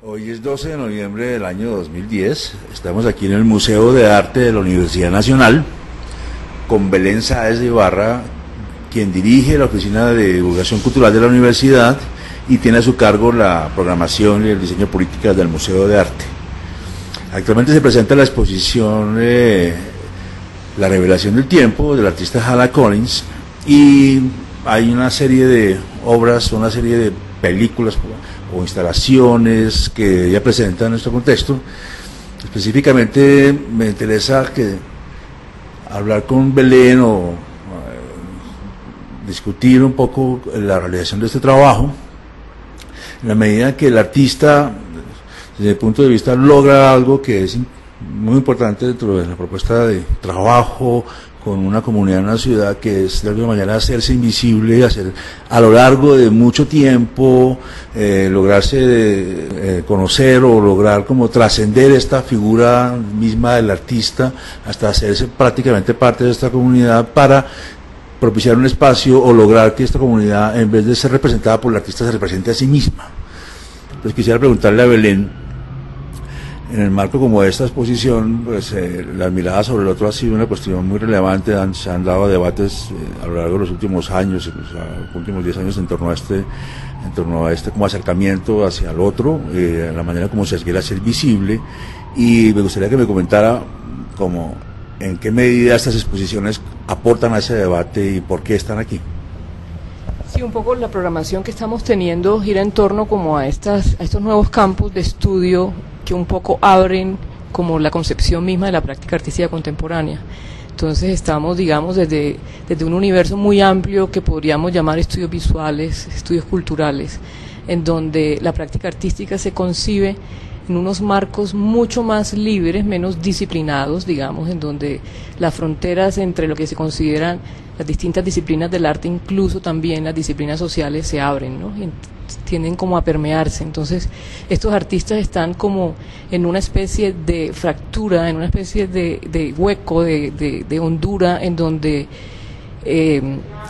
Hoy es 12 de noviembre del año 2010, estamos aquí en el Museo de Arte de la Universidad Nacional con Belén Sáez de Ibarra, quien dirige la Oficina de Divulgación Cultural de la Universidad y tiene a su cargo la programación y el diseño de políticas del Museo de Arte. Actualmente se presenta la exposición La Revelación del Tiempo del artista Hannah Collins y hay una serie de obras, una serie de películas o instalaciones que ella presenta en nuestro contexto. Específicamente me interesa hablar con Belén o discutir un poco la realización de este trabajo, en la medida que el artista, desde el punto de vista, logra algo que es muy importante dentro de la propuesta de trabajo con una comunidad en una ciudad, que es de alguna manera hacerse invisible, hacer a lo largo de mucho tiempo, lograrse conocer o lograr como trascender esta figura misma del artista hasta hacerse prácticamente parte de esta comunidad para propiciar un espacio o lograr que esta comunidad, en vez de ser representada por el artista, se represente a sí misma. Entonces quisiera preguntarle a Belén, en el marco como de esta exposición, pues la mirada sobre el otro ha sido una cuestión muy relevante. Se han dado debates a lo largo de los últimos años, incluso los últimos 10 años, en torno a este como acercamiento hacia el otro, la manera como se quiere hacer visible, y me gustaría que me comentara como en qué medida estas exposiciones aportan a ese debate y por qué están aquí. Sí, un poco la programación que estamos teniendo gira en torno como a estos nuevos campos de estudio que un poco abren como la concepción misma de la práctica artística contemporánea. Entonces estamos, digamos, desde un universo muy amplio que podríamos llamar estudios visuales, estudios culturales, en donde la práctica artística se concibe en unos marcos mucho más libres, menos disciplinados, digamos, en donde las fronteras entre lo que se consideran las distintas disciplinas del arte, incluso también las disciplinas sociales, se abren, ¿no? Y tienden como a permearse. Entonces estos artistas están como en una especie de fractura, en una especie de hueco, de hondura, en donde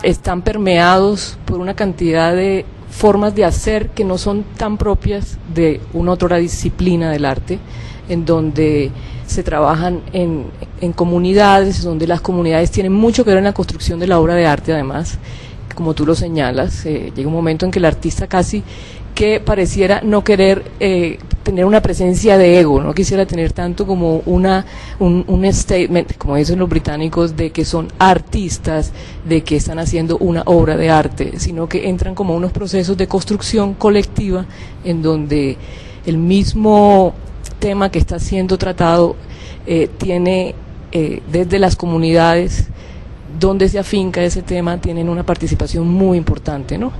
están permeados por una cantidad de formas de hacer que no son tan propias de una otra disciplina del arte, en donde se trabajan en comunidades, donde las comunidades tienen mucho que ver en la construcción de la obra de arte. Además, como tú lo señalas, llega un momento en que el artista casi que pareciera no querer tener una presencia de ego, no quisiera tener tanto como un statement, como dicen los británicos, de que son artistas, de que están haciendo una obra de arte, sino que entran como unos procesos de construcción colectiva en donde el mismo tema que está siendo tratado tiene desde las comunidades donde se afinca ese tema, tienen una participación muy importante, ¿no?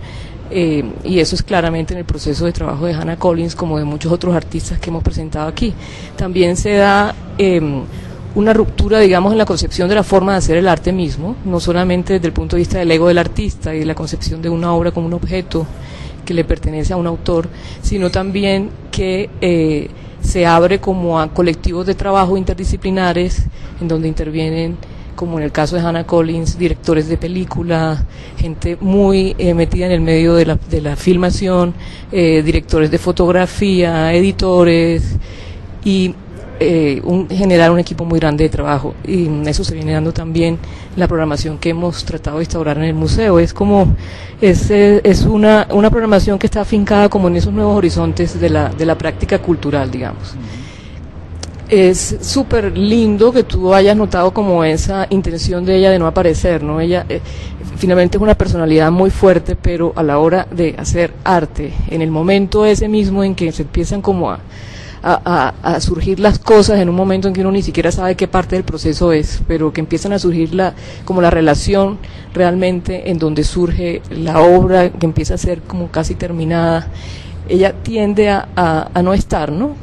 Y eso es claramente en el proceso de trabajo de Hannah Collins, como de muchos otros artistas que hemos presentado aquí. También se da una ruptura, digamos, en la concepción de la forma de hacer el arte mismo, no solamente desde el punto de vista del ego del artista y de la concepción de una obra como un objeto que le pertenece a un autor, sino también que se abre como a colectivos de trabajo interdisciplinares en donde intervienen, como en el caso de Hannah Collins, directores de película, gente muy metida en el medio de la filmación, directores de fotografía, editores, y generar un equipo muy grande de trabajo. Y eso se viene dando también en la programación que hemos tratado de instaurar en el museo. Es una programación que está afincada como en esos nuevos horizontes de la práctica cultural, digamos. Es súper lindo que tú hayas notado como esa intención de ella de no aparecer, ¿no? Ella finalmente es una personalidad muy fuerte, pero a la hora de hacer arte, en el momento ese mismo en que se empiezan como a surgir las cosas, en un momento en que uno ni siquiera sabe qué parte del proceso es, pero que empiezan a surgir como la relación realmente en donde surge la obra, que empieza a ser como casi terminada, ella tiende a no estar, ¿no?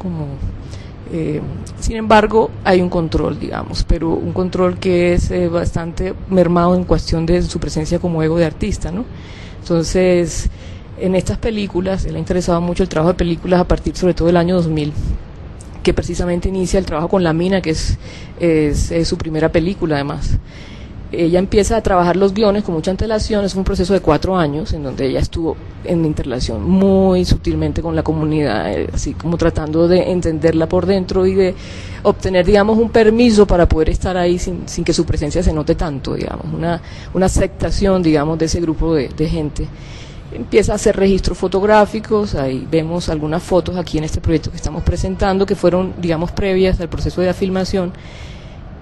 Sin embargo, hay un control, digamos, pero un control que es bastante mermado en cuestión de su presencia como ego de artista, ¿no? Entonces, en estas películas, él ha interesado mucho el trabajo de películas a partir sobre todo del año 2000, que precisamente inicia el trabajo con La Mina, que es su primera película además. ella empieza a trabajar los guiones con mucha antelación. Es un proceso de 4 años en donde ella estuvo en interrelación muy sutilmente con la comunidad, así como tratando de entenderla por dentro y de obtener, digamos, un permiso para poder estar ahí sin que su presencia se note tanto, digamos, una aceptación, digamos, de ese grupo de gente. Empieza a hacer registros fotográficos, ahí vemos algunas fotos aquí en este proyecto que estamos presentando, que fueron, digamos, previas al proceso de la filmación,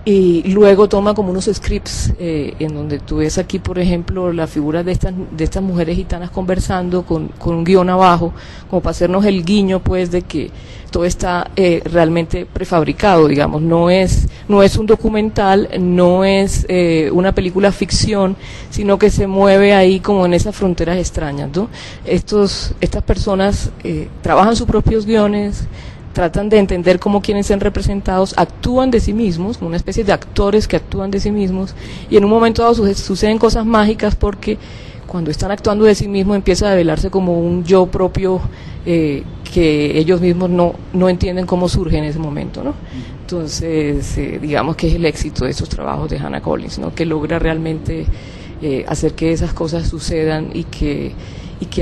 y luego toma como unos scripts en donde tú ves aquí, por ejemplo, la figura de estas mujeres gitanas conversando con un guión abajo, como para hacernos el guiño, pues, de que todo está realmente prefabricado, digamos, no es un documental, no es una película ficción, sino que se mueve ahí como en esas fronteras extrañas, ¿no? Estas personas trabajan sus propios guiones, tratan de entender cómo quieren ser representados, actúan de sí mismos, como una especie de actores que actúan de sí mismos, y en un momento dado suceden cosas mágicas, porque cuando están actuando de sí mismos empieza a develarse como un yo propio que ellos mismos no entienden cómo surge en ese momento, ¿no? Entonces, digamos que es el éxito de estos trabajos de Hannah Collins, ¿no? Que logra realmente hacer que esas cosas sucedan y que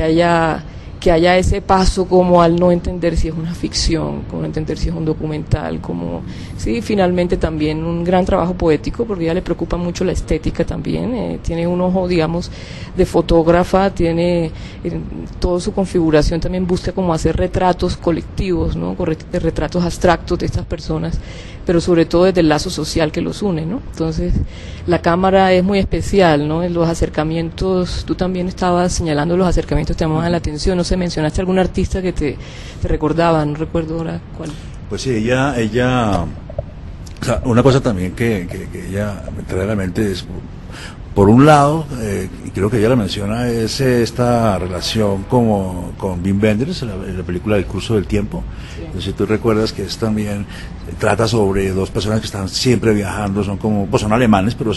haya ese paso como al no entender si es una ficción, como no entender si es un documental, como, sí, finalmente también un gran trabajo poético, porque a ella le preocupa mucho la estética también, tiene un ojo, digamos, de fotógrafa, tiene toda su configuración, también busca como hacer retratos colectivos, ¿no? Retratos abstractos de estas personas, pero sobre todo desde el lazo social que los une, ¿no? Entonces, la cámara es muy especial, ¿no? En los acercamientos, tú también estabas señalando los acercamientos que te llamaban la atención, no sé, mencionaste algún artista que te recordaba, no recuerdo ahora cuál. Pues sí, ella, o sea, una cosa también que ella me trae a la mente es, por un lado, y creo que ella la menciona, es esta relación con Wim Wenders en la película El curso del tiempo. Sí. Entonces, si tú recuerdas que es también, trata sobre dos personas que están siempre viajando, son alemanes, pero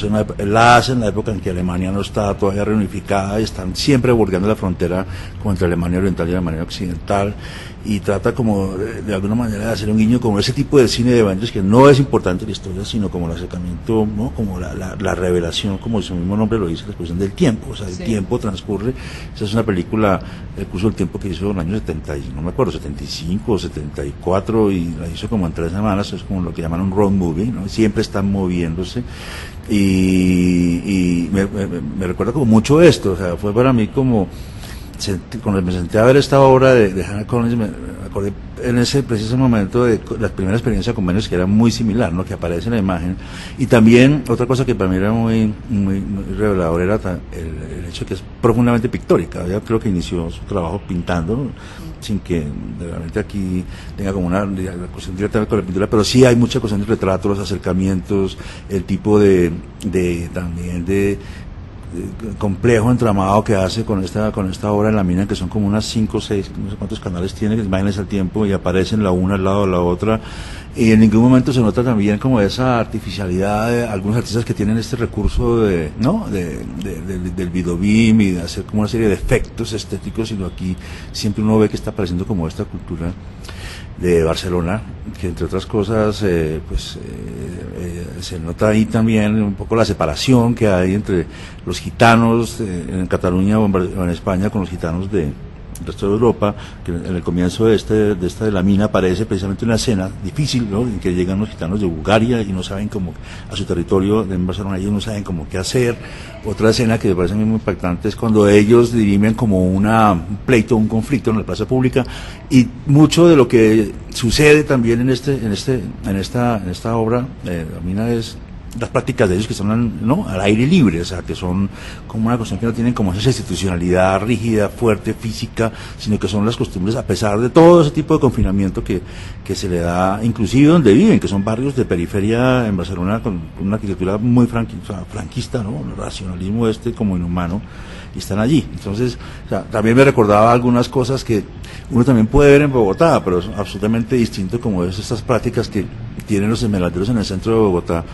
la hacen en la época en que Alemania no está todavía reunificada, y están siempre bordeando la frontera como entre Alemania Oriental y Alemania Occidental, y trata como de alguna manera de hacer un guiño como ese tipo de cine de Wenders, que no es importante la historia, sino como el acercamiento, ¿no? Como la revelación, como su mismo nombre lo dice, la expresión del tiempo, o sea, el tiempo transcurre. Esa es una película, El curso del tiempo, que hizo en el año 70, no me acuerdo, 75 o 74, y la hizo como en 3 semanas, es como lo que llaman un road movie, ¿no? Siempre están moviéndose, y me recuerda como mucho esto, o sea, fue para mí como, cuando me senté a ver esta obra de Hannah Collins, me acordé en ese preciso momento de la primera experiencia con Wenders, que era muy similar, ¿no? Que aparece en la imagen. Y también otra cosa que para mí era muy revelador era el hecho de que es profundamente pictórica. Ella creo que inició su trabajo pintando, ¿no? Sin que realmente aquí tenga como una cuestión directa con la pintura, pero sí hay mucha cuestión de retratos, los acercamientos, el tipo también de complejo entramado que hace con esta obra en la mina, que son como unas 5 o 6, no sé cuántos canales tiene, que imágenes al tiempo, y aparecen la una al lado de la otra, y en ningún momento se nota también como esa artificialidad de algunos artistas que tienen este recurso del videobeam y de hacer como una serie de efectos estéticos, sino aquí siempre uno ve que está apareciendo como esta cultura de Barcelona, que entre otras cosas se nota ahí también un poco la separación que hay entre los gitanos en Cataluña o en España con los gitanos del resto de Europa, que en el comienzo de esta de la mina aparece precisamente una escena difícil, ¿no? En que llegan los gitanos de Bulgaria y no saben cómo, a su territorio en Barcelona, ellos no saben cómo qué hacer. Otra escena que me parece muy impactante es cuando ellos dirimen como un pleito, un conflicto en la plaza pública, y mucho de lo que sucede también en esta obra, la mina, es las prácticas de ellos que están, ¿no?, al aire libre, o sea, que son como una cuestión que no tienen como esa institucionalidad rígida, fuerte, física, sino que son las costumbres, a pesar de todo ese tipo de confinamiento que se le da, inclusive donde viven, que son barrios de periferia en Barcelona, con una arquitectura muy franquista, ¿no?, el racionalismo como inhumano, y están allí. Entonces, o sea, también me recordaba algunas cosas que uno también puede ver en Bogotá, pero es absolutamente distinto, como es estas prácticas que tienen los esmeralderos en el centro de Bogotá,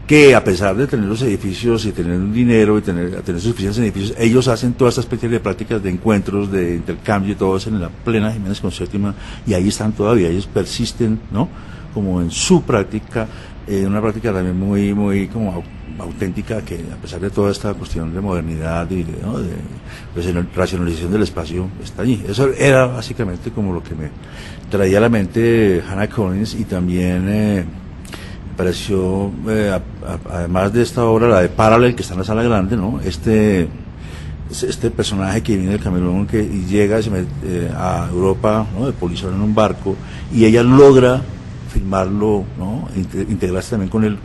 que a pesar de tener los edificios y tener un dinero y tener suficientes edificios, ellos hacen toda esta especie de prácticas de encuentros, de intercambio, y todo eso en la plena Jiménez con Séptima, y ahí están todavía, ellos persisten, ¿no?, como en su práctica, una práctica también muy como auténtica, que a pesar de toda esta cuestión de modernidad y de pues, racionalización del espacio, está allí. Eso era básicamente como lo que me traía a la mente Hannah Collins, y también me pareció, además de esta obra, la de Parallel, que está en la sala grande, ¿no? Este personaje que viene del Camerún, y llega y se mete a Europa, ¿no?, de polizón en un barco, y ella logra filmarlo, ¿no?, integrarse también con él.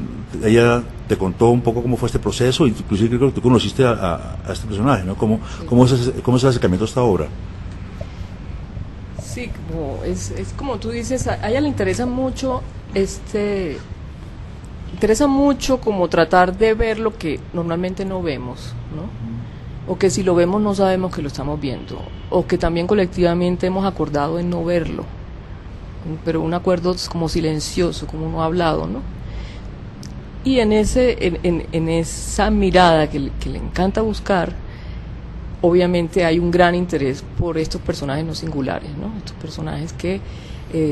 Ella te contó un poco cómo fue este proceso, inclusive creo que tú conociste a este personaje, ¿no? ¿Cómo es el acercamiento a esta obra? Sí, es como tú dices, a ella le interesa mucho como tratar de ver lo que normalmente no vemos, ¿no? O que si lo vemos no sabemos que lo estamos viendo, o que también colectivamente hemos acordado en no verlo, pero un acuerdo como silencioso, como no hablado, ¿no? Y en esa mirada que le encanta buscar, obviamente hay un gran interés por estos personajes no singulares, ¿no? Estos personajes que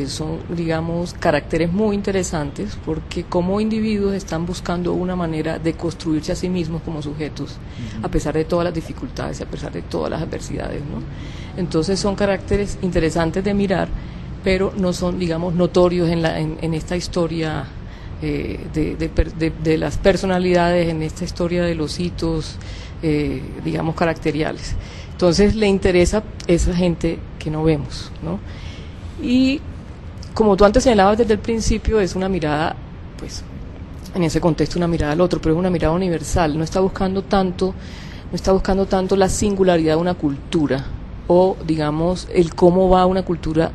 son, digamos, caracteres muy interesantes, porque como individuos están buscando una manera de construirse a sí mismos como sujetos, a pesar de todas las dificultades, a pesar de todas las adversidades, ¿no? Entonces son caracteres interesantes de mirar, pero no son, digamos, notorios en esta historia de las personalidades, en esta historia de los hitos, digamos, caracteriales. Entonces le interesa esa gente que no vemos, ¿no? Y como tú antes señalabas desde el principio, es una mirada, pues, en ese contexto una mirada al otro, pero es una mirada universal. No está buscando tanto la singularidad de una cultura, o digamos el cómo va una cultura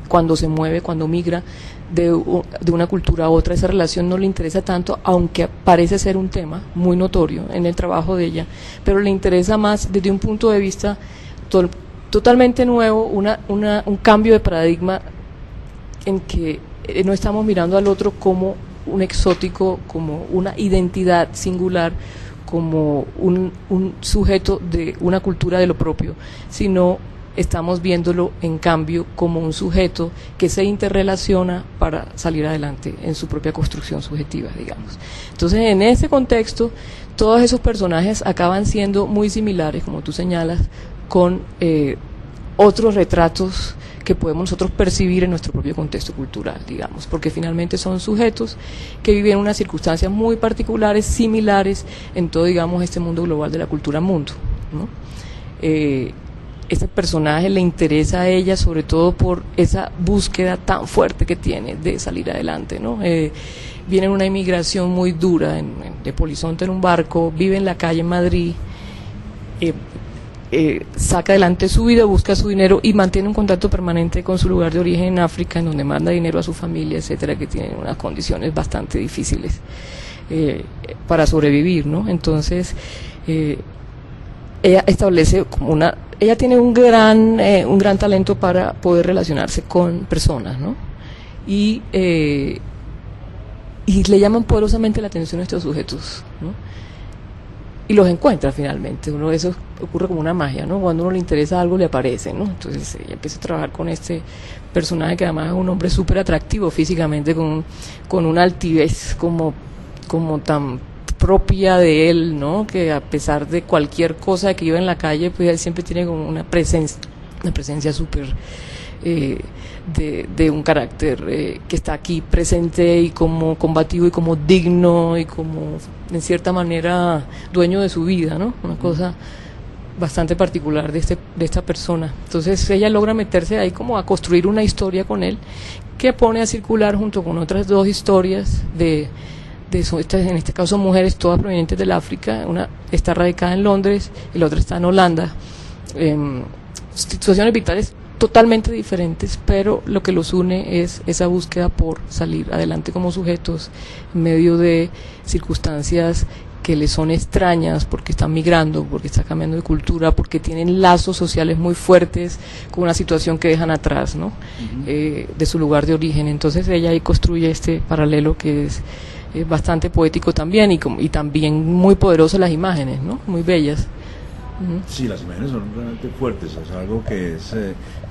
cuando se mueve, cuando migra de una cultura a otra. Esa relación no le interesa tanto, aunque parece ser un tema muy notorio en el trabajo de ella, pero le interesa más desde un punto de vista totalmente nuevo, un cambio de paradigma en que no estamos mirando al otro como un exótico, como una identidad singular, como un sujeto de una cultura de lo propio, sino estamos viéndolo en cambio como un sujeto que se interrelaciona para salir adelante en su propia construcción subjetiva, digamos. Entonces, en ese contexto, todos esos personajes acaban siendo muy similares, como tú señalas, con otros retratos que podemos nosotros percibir en nuestro propio contexto cultural, digamos, porque finalmente son sujetos que viven unas circunstancias muy particulares, similares en todo, digamos, este mundo global de la cultura mundo, ¿no? Este personaje le interesa a ella sobre todo por esa búsqueda tan fuerte que tiene de salir adelante, ¿no? Viene en una inmigración muy dura, de polizonte en un barco, vive en la calle en Madrid, saca adelante su vida, busca su dinero y mantiene un contacto permanente con su lugar de origen en África, en donde manda dinero a su familia, etcétera, que tienen unas condiciones bastante difíciles para sobrevivir, ¿no? Entonces, ella establece como ella tiene un gran talento para poder relacionarse con personas, ¿no? Y le llaman poderosamente la atención a estos sujetos, ¿no? Y los encuentra finalmente. Eso ocurre como una magia, ¿no? Cuando a uno le interesa algo, le aparece, ¿no? Entonces ella empieza a trabajar con este personaje que además es un hombre súper atractivo físicamente, con una altivez como tan propia de él, ¿no? Que a pesar de cualquier cosa que vive en la calle, pues él siempre tiene como una presencia súper de un carácter que está aquí presente y como combativo y como digno y como en cierta manera dueño de su vida, ¿no? Una cosa bastante particular de esta persona. Entonces ella logra meterse ahí como a construir una historia con él que pone a circular junto con otras dos historias en este caso mujeres todas provenientes del África. Una está radicada en Londres y la otra está en Holanda, situaciones vitales totalmente diferentes, pero lo que los une es esa búsqueda por salir adelante como sujetos en medio de circunstancias que les son extrañas, porque están migrando, porque están cambiando de cultura, porque tienen lazos sociales muy fuertes con una situación que dejan atrás, ¿no? De su lugar de origen. Entonces ella ahí construye este paralelo que es bastante poético también, y también muy poderosas las imágenes, ¿no? Muy bellas. Sí, las imágenes son realmente fuertes, es algo que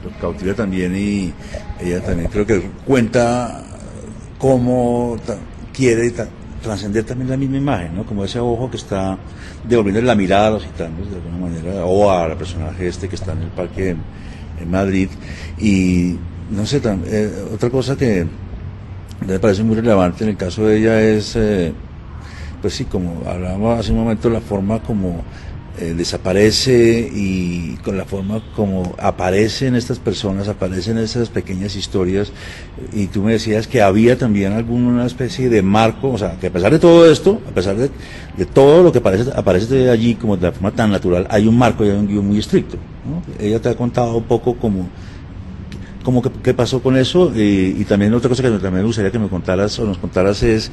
lo cautiva también, y ella también creo que cuenta cómo quiere trascender también la misma imagen, ¿no? Como ese ojo que está devolviendo la mirada a los gitanos de alguna manera, o al personaje que está en el parque en Madrid. Y no sé, otra cosa que me parece muy relevante en el caso de ella es, pues sí, como hablábamos hace un momento, la forma como desaparece, y con la forma como aparecen estas personas, aparecen esas pequeñas historias. Y tú me decías que había también alguna especie de marco, o sea, que a pesar de todo esto, a pesar de todo lo que aparece allí como de la forma tan natural, hay un marco y hay un guión muy estricto, ¿no? Ella te ha contado un poco como qué pasó con eso, y también otra cosa que también me gustaría que me contaras o nos contaras es,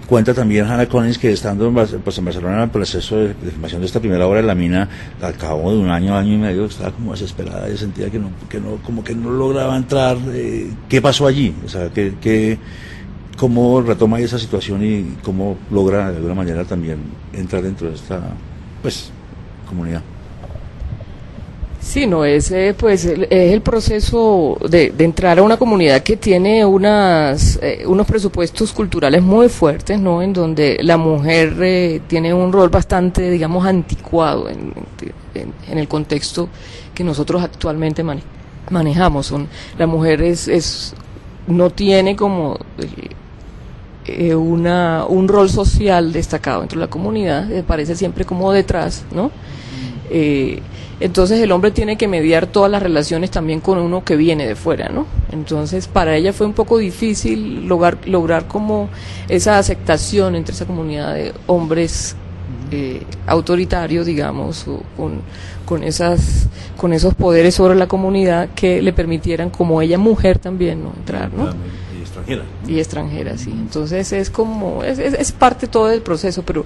cuenta también Hannah Collins que estando en Barcelona en el proceso de filmación de esta primera obra de La Mina, al cabo de un año y medio, estaba como desesperada, y sentía que no lograba entrar. ¿Qué pasó allí? O sea, ¿cómo retoma esa situación y cómo logra de alguna manera también entrar dentro de esta, pues, comunidad? Sí, no, ese pues es el proceso de entrar a una comunidad que tiene unos presupuestos culturales muy fuertes, ¿no? En donde la mujer tiene un rol bastante, digamos, anticuado en el contexto que nosotros actualmente manejamos. La mujer no tiene como un rol social destacado dentro de la comunidad, parece siempre como detrás, ¿no? Entonces el hombre tiene que mediar todas las relaciones también con uno que viene de fuera, ¿no? Entonces para ella fue un poco difícil lograr como esa aceptación entre esa comunidad de hombres autoritarios, digamos, o con esos poderes sobre la comunidad que le permitieran, como ella mujer también, ¿no? Entrar, ¿no? Y extranjera. Y extranjera, sí. Entonces es parte todo del proceso, pero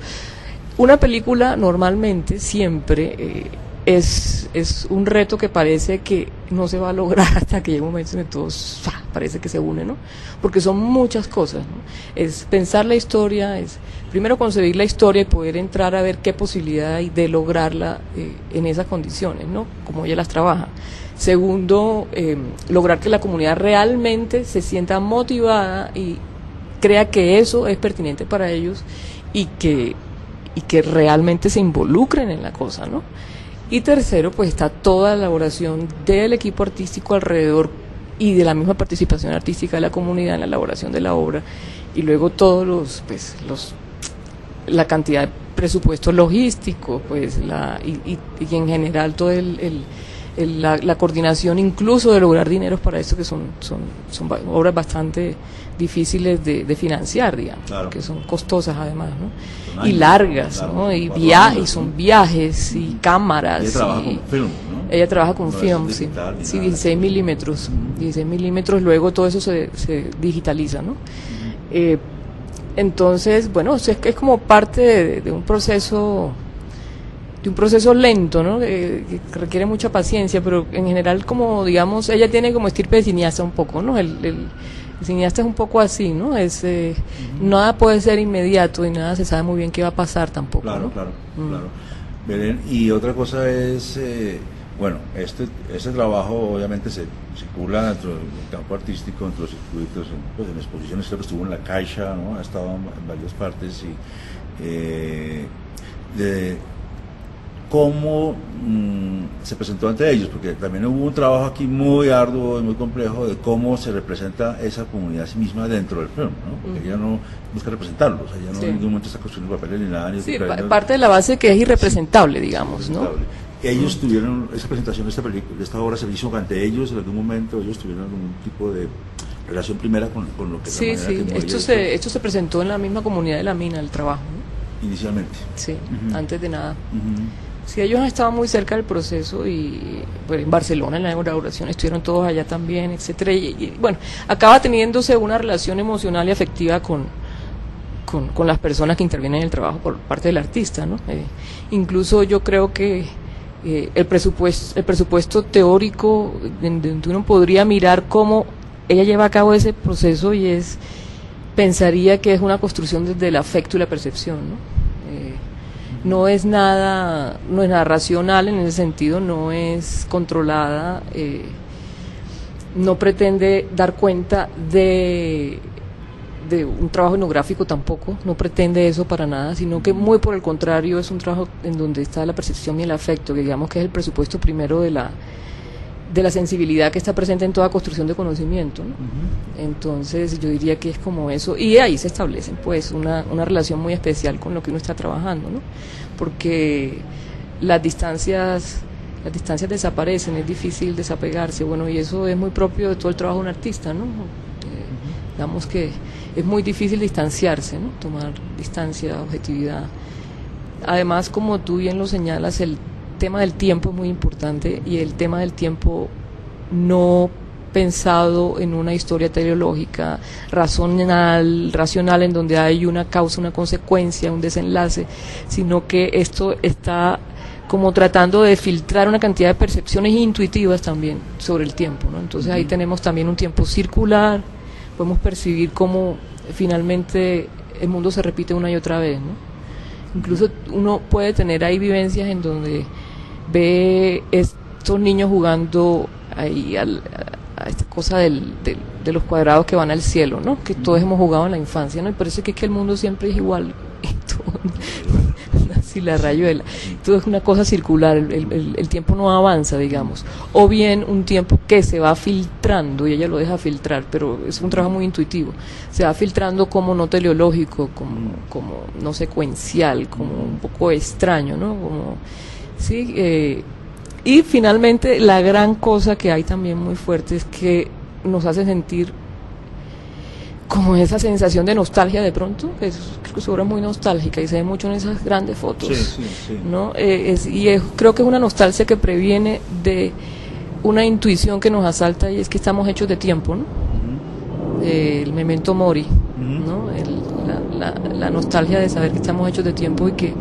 una película normalmente siempre es un reto que parece que no se va a lograr hasta que llega un momento en que todos parece que se unen, ¿no? Porque son muchas cosas, ¿no? Es pensar la historia, es primero concebir la historia y poder entrar a ver qué posibilidad hay de lograrla en esas condiciones, ¿no? Como ella las trabaja. Segundo, lograr que la comunidad realmente se sienta motivada y crea que eso es pertinente para ellos y que realmente se involucren en la cosa, ¿no? Y tercero, pues está toda la elaboración del equipo artístico alrededor y de la misma participación artística de la comunidad en la elaboración de la obra, y luego todos la cantidad de presupuesto logístico, pues y en general todo la coordinación incluso de lograr dineros para esto, que son obras bastante difíciles de financiar, digamos, claro, porque son costosas además, ¿no? Y largas, claro, ¿no? Y son viajes y cámaras. Ella trabaja con film, ¿no? Ella trabaja con film, sí. Sí, 16 milímetros. 16 milímetros, luego todo eso se digitaliza, ¿no? Entonces, bueno, es como parte de un proceso lento, ¿no? Que requiere mucha paciencia, pero en general, como digamos, ella tiene como estirpe de cineasta un poco, ¿no? El cineasta es un poco así, ¿no? Nada puede ser inmediato y nada se sabe muy bien qué va a pasar tampoco, claro, ¿no? Claro. Belén, y otra cosa es, bueno, este trabajo obviamente se circula dentro del campo artístico, dentro de los circuitos, en exposiciones, creo que estuvo en la Caixa, ¿no? Ha estado en varias partes, y de cómo se presentó ante ellos, porque también hubo un trabajo aquí muy arduo y muy complejo de cómo se representa esa comunidad a sí misma dentro del film, ¿no? Porque ella no busca representarlos, ella no en ningún momento está construyendo papeles ni nada. Sí, parte de la base que es irrepresentable, digamos, ¿no? Ellos tuvieron esa presentación de esta obra, se hizo ante ellos en algún momento, ellos tuvieron algún tipo de relación primera con lo que sí, esto se presentó en la misma comunidad de La Mina, el trabajo, ¿no? Inicialmente. Sí, antes de nada. Sí, ellos han estado muy cerca del proceso, y pues, en Barcelona en la inauguración estuvieron todos allá también, etcétera, y bueno, acaba teniéndose una relación emocional y afectiva con las personas que intervienen en el trabajo por parte del artista, ¿no? Incluso yo creo que el presupuesto teórico, donde uno podría mirar cómo ella lleva a cabo ese proceso, y pensaría que es una construcción desde el afecto y la percepción, ¿no? No es nada racional en ese sentido, no es controlada, no pretende dar cuenta de un trabajo etnográfico tampoco, no pretende eso para nada, sino que muy por el contrario es un trabajo en donde está la percepción y el afecto, que digamos que es el presupuesto primero de la sensibilidad que está presente en toda construcción de conocimiento, ¿no? Entonces yo diría que es como eso, y ahí se establece pues una relación muy especial con lo que uno está trabajando, ¿no? Porque las distancias desaparecen, es difícil desapegarse, bueno, y eso es muy propio de todo el trabajo de un artista, ¿no? Digamos que es muy difícil distanciarse, ¿no? Tomar distancia, objetividad. Además, como tú bien lo señalas, el tema del tiempo es muy importante, y el tema del tiempo no pensado en una historia teleológica racional en donde hay una causa, una consecuencia, un desenlace, sino que esto está como tratando de filtrar una cantidad de percepciones intuitivas también sobre el tiempo, ¿no? Entonces ahí tenemos también un tiempo circular, podemos percibir cómo finalmente el mundo se repite una y otra vez, ¿no? Incluso uno puede tener ahí vivencias en donde ve estos niños jugando ahí a esta cosa de los cuadrados que van al cielo, ¿no? Que todos hemos jugado en la infancia, ¿no? Y parece que el mundo siempre es igual, así la rayuela, todo es una cosa circular, el tiempo no avanza, digamos, o bien un tiempo que se va filtrando, y ella lo deja filtrar, pero es un trabajo muy intuitivo, se va filtrando como no teleológico, como no secuencial, como un poco extraño, ¿no? Como, sí, y finalmente la gran cosa que hay también muy fuerte es que nos hace sentir como esa sensación de nostalgia de pronto, creo que su obra es muy nostálgica y se ve mucho en esas grandes fotos, sí. ¿No? Creo que es una nostalgia que previene de una intuición que nos asalta, y es que estamos hechos de tiempo, ¿no? El memento mori, ¿no? La nostalgia de saber que estamos hechos de tiempo y que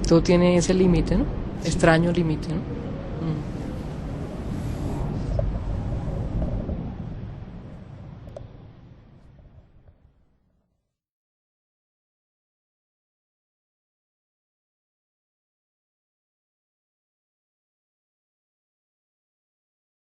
todo tiene ese límite, ¿no? Extraño límite, ¿no?